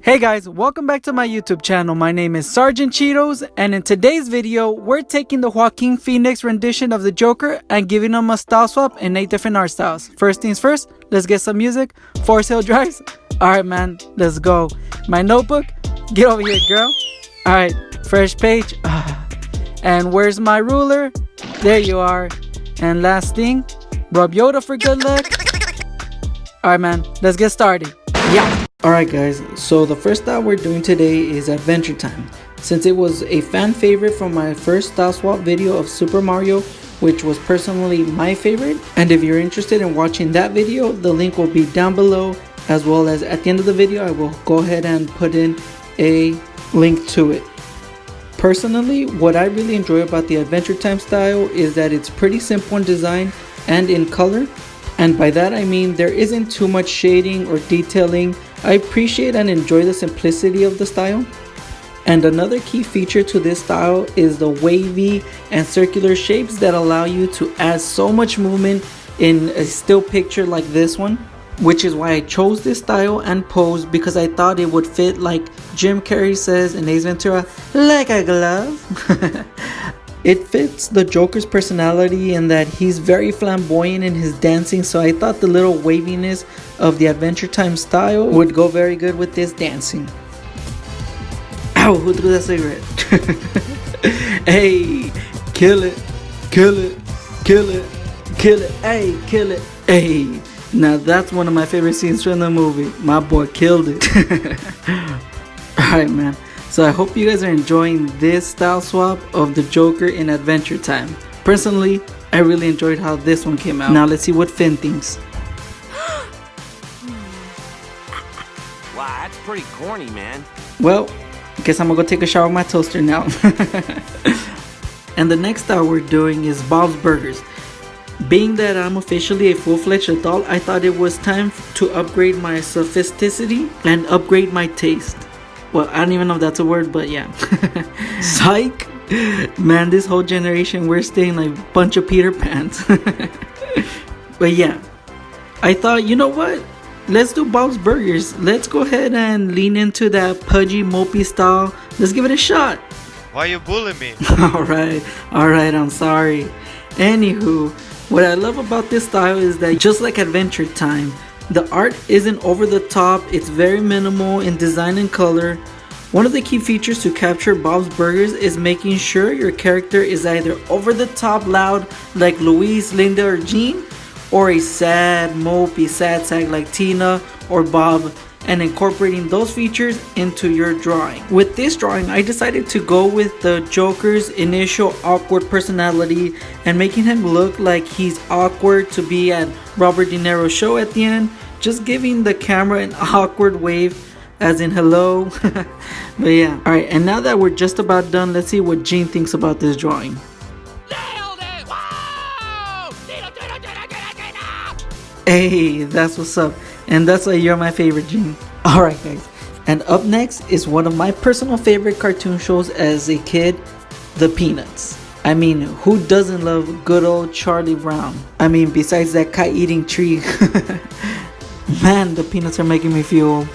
Hey guys, welcome back to my YouTube channel. My name is Sergeant Cheetos, and in today's video, we're taking the Joaquin Phoenix rendition of the Joker and giving him a style swap in 8 different art styles. First things first, let's get some music. Forest Hill Drives. Alright man, let's go. My notebook, get over here girl. Alright, fresh page. And where's my ruler? There you are. And last thing, rub Yoda for good luck. Alright man, let's get started. Yeah. Alright guys, so the first style we're doing today is Adventure Time. Since it was a fan favorite from my first style swap video of Super Mario, which was personally my favorite, and if you're interested in watching that video, the link will be down below, as well as at the end of the video I will go ahead and put in a link to it. Personally, what I really enjoy about the Adventure Time style is that it's pretty simple in design and in color. And by that I mean there isn't too much shading or detailing. I appreciate and enjoy the simplicity of the style. And another key feature to this style is the wavy and circular shapes that allow you to add so much movement in a still picture like this one. Which is why I chose this style and pose, because I thought it would fit, like Jim Carrey says in Ace Ventura, like a glove. It fits the Joker's personality in that he's very flamboyant in his dancing, so I thought the little waviness of the Adventure Time style would go very good with this dancing. Ow, who threw that cigarette? Hey, kill it, kill it, kill it, kill it, hey, kill it, hey. Now that's one of my favorite scenes from the movie. My boy killed it. Alright man. So I hope you guys are enjoying this style swap of the Joker in Adventure Time. Personally, I really enjoyed how this one came out. Now let's see what Finn thinks. Wow, that's pretty corny, man. Well, I guess I'm gonna go take a shower with my toaster now. And the next style we're doing is Bob's Burgers. Being that I'm officially a full-fledged adult, I thought it was time to upgrade my sophisticity and upgrade my taste. Well, I don't even know if that's a word, but yeah. Psych! Man, this whole generation, we're staying like a bunch of Peter Pans. But yeah, I thought, you know what? Let's do Bob's Burgers. Let's go ahead and lean into that pudgy, mopey style. Let's give it a shot. Why you bullying me? Alright, I'm sorry. Anywho, what I love about this style is that just like Adventure Time, the art isn't over the top, it's very minimal in design and color. One of the key features to capture Bob's Burgers is making sure your character is either over the top loud like Luis, Linda, or Jean, or a sad, mopey, sad sack like Tina or Bob, and incorporating those features into your drawing. With this drawing, I decided to go with the Joker's initial awkward personality and making him look like he's awkward to be at Robert De Niro's show at the end, just giving the camera an awkward wave as in hello. But yeah, alright, and now that we're just about done, let's see what Jean thinks about this drawing. Nailed it! Wow! Hey, that's what's up. And that's why you're my favorite, Jean. Alright guys, and up next is one of my personal favorite cartoon shows as a kid, The Peanuts. I mean, who doesn't love good old Charlie Brown? I mean, besides that kite-eating tree. Man, the Peanuts are making me feel old.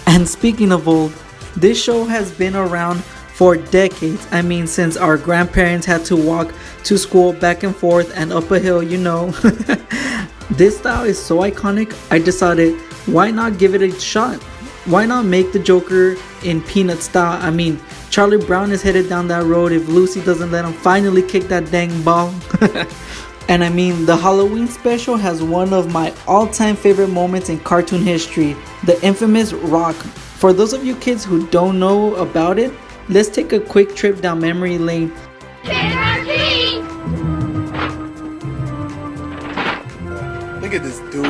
And speaking of old, this show has been around for decades. I mean, since our grandparents had to walk to school back and forth and up a hill, you know. This style is so iconic, I decided, why not give it a shot? Why not make the Joker in Peanut style? I mean, Charlie Brown is headed down that road if Lucy doesn't let him finally kick that dang ball. And I mean, the Halloween special has one of my all-time favorite moments in cartoon history, the infamous rock. For those of you kids who don't know about it, let's take a quick trip down memory lane. Look at this dude.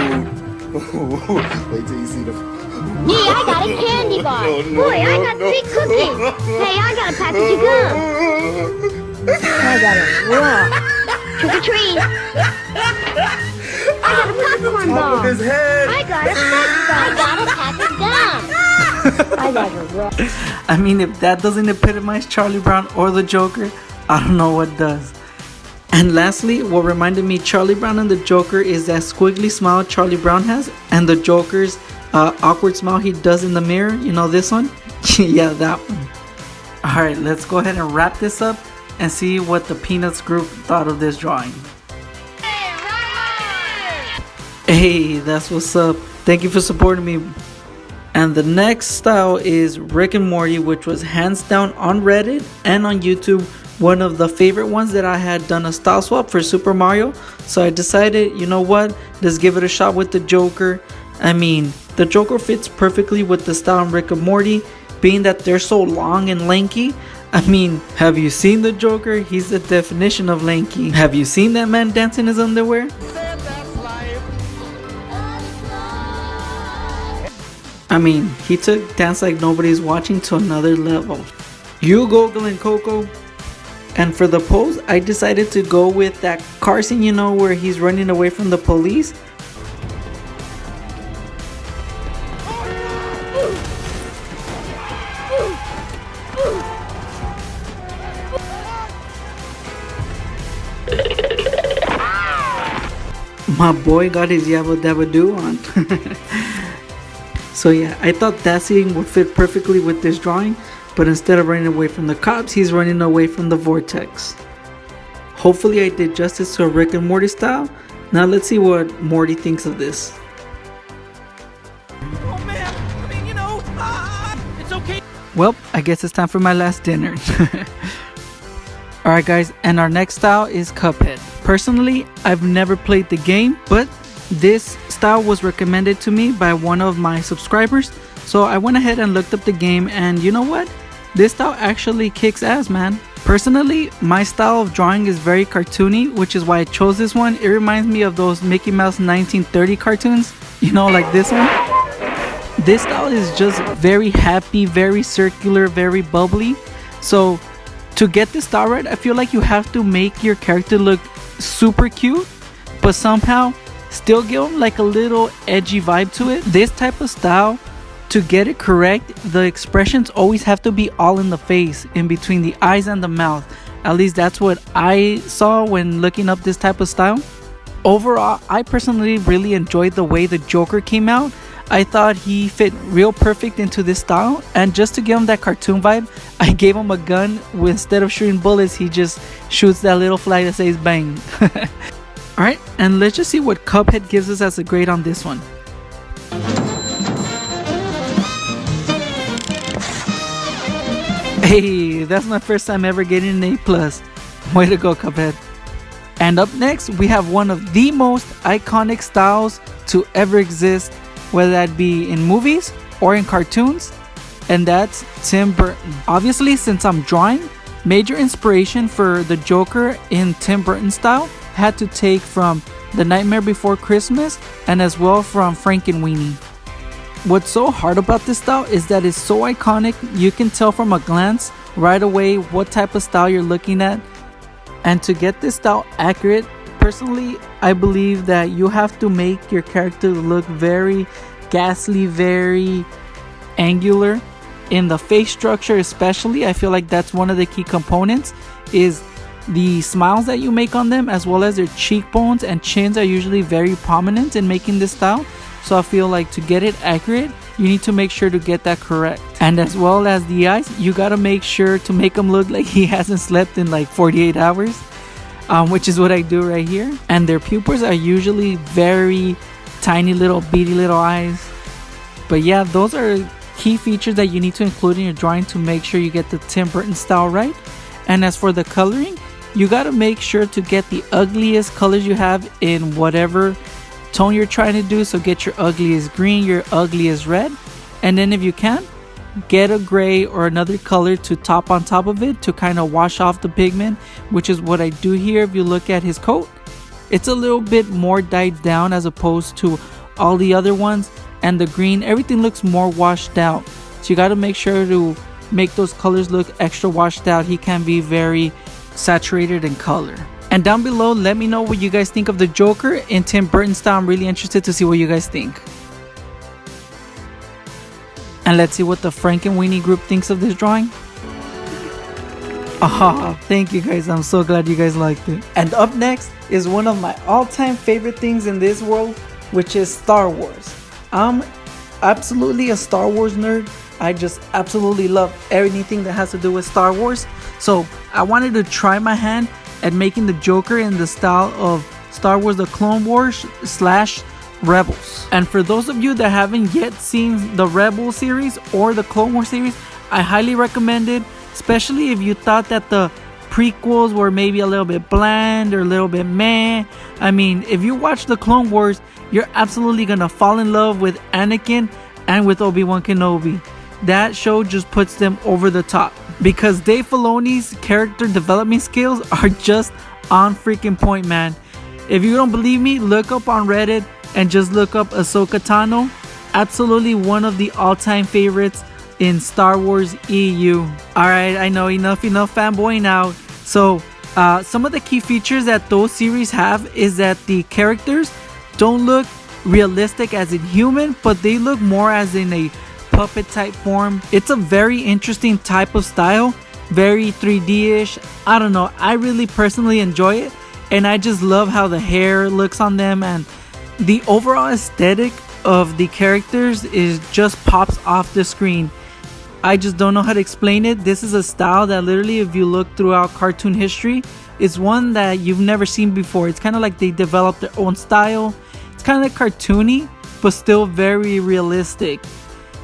Wait till you see the... Hey, I got a candy bar. Boy, I got big cookies. Hey, I got a package of gum. I got a rock. Trick or treat. I got a popcorn ball. His head. I got a snack bar. I got a pack of gum. I got a rock. I mean, if that doesn't epitomize Charlie Brown or the Joker, I don't know what does. And lastly, what reminded me Charlie Brown and the Joker is that squiggly smile Charlie Brown has, and the Joker's awkward smile he does in the mirror. You know this one? Yeah, that one. Alright, let's go ahead and wrap this up and see what the Peanuts group thought of this drawing. Hey, that's what's up. Thank you for supporting me. And the next style is Rick and Morty, which was hands down on Reddit and on YouTube one of the favorite ones that I had done a style swap for Super Mario. So I decided, you know what, let's give it a shot with the Joker. I mean, the Joker fits perfectly with the style in Rick and Morty, being that they're so long and lanky. I mean, have you seen the Joker? He's the definition of lanky. Have you seen that man dance in his underwear? I mean, he took Dance Like Nobody's Watching to another level. You go, Glen Coco. And for the pose, I decided to go with that car scene, you know, where he's running away from the police. My boy got his yabba dabba doo on. So yeah, I thought that scene would fit perfectly with this drawing, but instead of running away from the cops, he's running away from the vortex. Hopefully I did justice to a Rick and Morty style. Now let's see what Morty thinks of this. Oh man, I mean, you know, it's okay. Well, I guess it's time for my last dinner. Alright guys, and our next style is Cuphead. Personally, I've never played the game, but this style was recommended to me by one of my subscribers. So I went ahead and looked up the game, and you know what? This style actually kicks ass, man. Personally, my style of drawing is very cartoony, which is why I chose this one. It reminds me of those Mickey Mouse 1930 cartoons, you know, like this one. This style is just very happy, very circular, very bubbly. So to get this style right, I feel like you have to make your character look super cute, but somehow still give them like a little edgy vibe to it. This type of style, to get it correct, the expressions always have to be all in the face, in between the eyes and the mouth. At least that's what I saw when looking up this type of style. Overall, I personally really enjoyed the way the Joker came out. I thought he fit real perfect into this style, and just to give him that cartoon vibe, I gave him a gun. Instead of shooting bullets, he just shoots that little flag that says bang. Alright, and let's just see what Cuphead gives us as a grade on this one. Hey, that's my first time ever getting an A+. Way to go, Cuphead. And up next, we have one of the most iconic styles to ever exist, whether that be in movies or in cartoons, and that's Tim Burton. Obviously, since I'm drawing, major inspiration for the Joker in Tim Burton style had to take from The Nightmare Before Christmas and as well from Frankenweenie. What's so hard about this style is that it's so iconic, you can tell from a glance right away what type of style you're looking at. And to get this style accurate, personally, I believe that you have to make your character look very ghastly, very angular. In the face structure especially, I feel like that's one of the key components, is the smiles that you make on them, as well as their cheekbones and chins are usually very prominent in making this style. So I feel like to get it accurate, you need to make sure to get that correct. And as well as the eyes, you gotta make sure to make him look like he hasn't slept in like 48 hours, which is what I do right here. And their pupils are usually very tiny little beady little eyes. But yeah, those are key features that you need to include in your drawing to make sure you get the Tim Burton style right. And as for the coloring, you gotta make sure to get the ugliest colors you have in whatever tone you're trying to do. So get your ugliest green, your ugliest red, and then if you can, get a gray or another color to top on top of it to kind of wash off the pigment, which is what I do here. If you look at his coat, it's a little bit more dyed down as opposed to all the other ones, and the green, everything looks more washed out. So you got to make sure to make those colors look extra washed out. He can be very saturated in color. And down below, let me know what you guys think of the Joker in Tim Burton style. I'm really interested to see what you guys think. And let's see what the Frankenweenie group thinks of this drawing. Ah, thank you guys. I'm so glad you guys liked it. And up next is one of my all-time favorite things in this world, which is Star Wars. I'm absolutely a Star Wars nerd. I just absolutely love anything that has to do with Star Wars. So I wanted to try my hand at making the Joker in the style of Star Wars The Clone Wars / Rebels. And for those of you that haven't yet seen the Rebels series or the Clone Wars series, I highly recommend it, especially if you thought that the prequels were maybe a little bit bland or a little bit meh. I mean, if you watch the Clone Wars, you're absolutely gonna fall in love with Anakin and with Obi-Wan Kenobi. That show just puts them over the top because Dave Filoni's character development skills are just on freaking point, man. If you don't believe me, look up on Reddit and just look up Ahsoka Tano. Absolutely one of the all-time favorites in Star Wars EU. Alright, I know, enough fanboying now. So some of the key features that those series have is that the characters don't look realistic as in human, but they look more as in a puppet type form. It's a very interesting type of style, very 3D-ish. I don't know, I really personally enjoy it, and I just love how the hair looks on them, and the overall aesthetic of the characters is just pops off the screen. I just don't know how to explain it. This is a style that literally, if you look throughout cartoon history, is one that you've never seen before. It's kind of like they developed their own style. It's kind of cartoony, but still very realistic.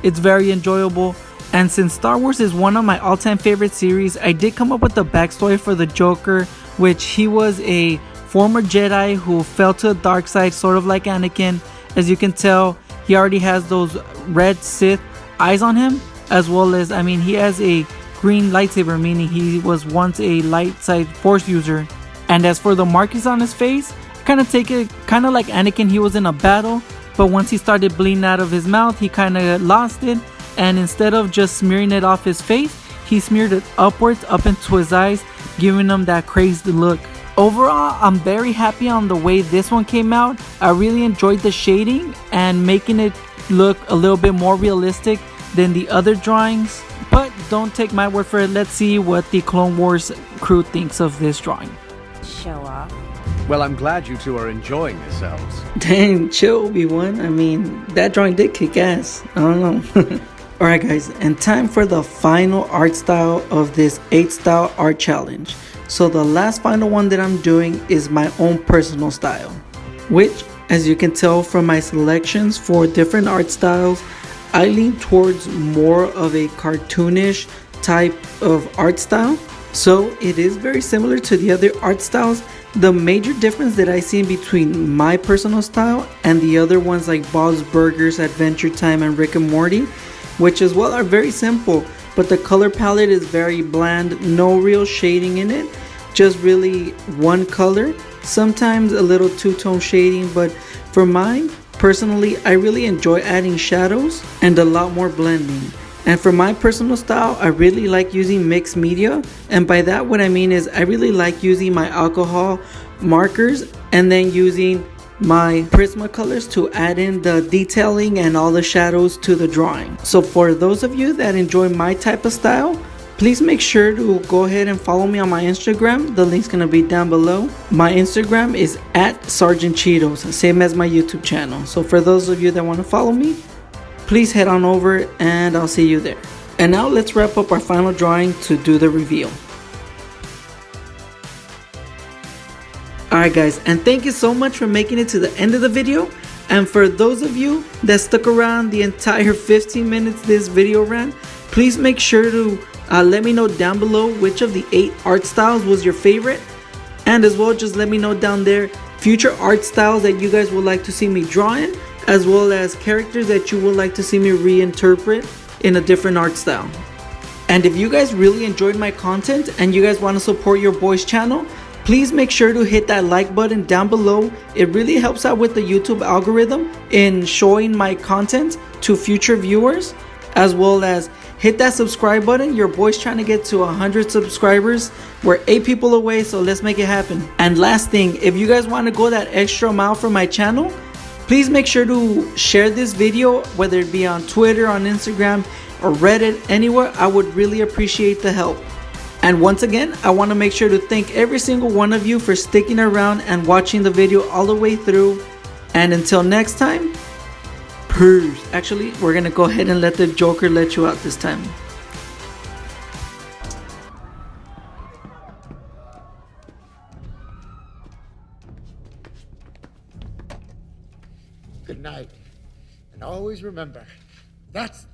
It's very enjoyable. And since Star Wars is one of my all-time favorite series, I did come up with the backstory for the Joker, which he was a former Jedi who fell to the dark side, sort of like Anakin. As you can tell, he already has those red Sith eyes on him, as well as, I mean, he has a green lightsaber, meaning he was once a light side force user. And as for the markings on his face, kind of take it kind of like Anakin. He was in a battle, but once he started bleeding out of his mouth, he kind of lost it, and instead of just smearing it off his face, he smeared it upwards up into his eyes, giving him that crazed look. Overall, I'm very happy on the way this one came out. I really enjoyed the shading and making it look a little bit more realistic than the other drawings. But don't take my word for it. Let's see what the Clone Wars crew thinks of this drawing. Show off. Well, I'm glad you two are enjoying yourselves. Dang, chill, Obi-Wan. I mean, that drawing did kick ass. I don't know. Alright guys, and time for the final art style of this 8-style art challenge. So the last final one that I'm doing is my own personal style, which, as you can tell from my selections for different art styles, I lean towards more of a cartoonish type of art style. So it is very similar to the other art styles. The major difference that I see between my personal style and the other ones like Bob's Burgers, Adventure Time, and Rick and Morty, which as well are very simple, but the color palette is very bland, no real shading in it, just really one color, sometimes a little two-tone shading. But for mine, personally, I really enjoy adding shadows and a lot more blending. And for my personal style, I really like using mixed media, and by that what I mean is I really like using my alcohol markers and then using my Prismacolors to add in the detailing and all the shadows to the drawing. So for those of you that enjoy my type of style, please make sure to go ahead and follow me on my Instagram. The link's gonna be down below. My Instagram is @SergeantCheetos, same as my YouTube channel. So for those of you that want to follow me, please head on over and I'll see you there. And now let's wrap up our final drawing to do the reveal. Alright guys, and thank you so much for making it to the end of the video. And for those of you that stuck around the entire 15 minutes this video ran, please make sure to let me know down below which of the 8 art styles was your favorite. And as well, just let me know down there future art styles that you guys would like to see me draw in, as well as characters that you would like to see me reinterpret in a different art style. And if you guys really enjoyed my content and you guys want to support your boy's channel, please make sure to hit that like button down below. It really helps out with the YouTube algorithm in showing my content to future viewers, as well as hit that subscribe button. Your boy's trying to get to 100 subscribers. We're 8 people away, so let's make it happen. And last thing, if you guys want to go that extra mile for my channel, please make sure to share this video, whether it be on Twitter, on Instagram, or Reddit, anywhere. I would really appreciate the help. And once again, I want to make sure to thank every single one of you for sticking around and watching the video all the way through. And until next time, purse. Actually, we're gonna go ahead and let the Joker let you out this time. Good night. And always remember, that's...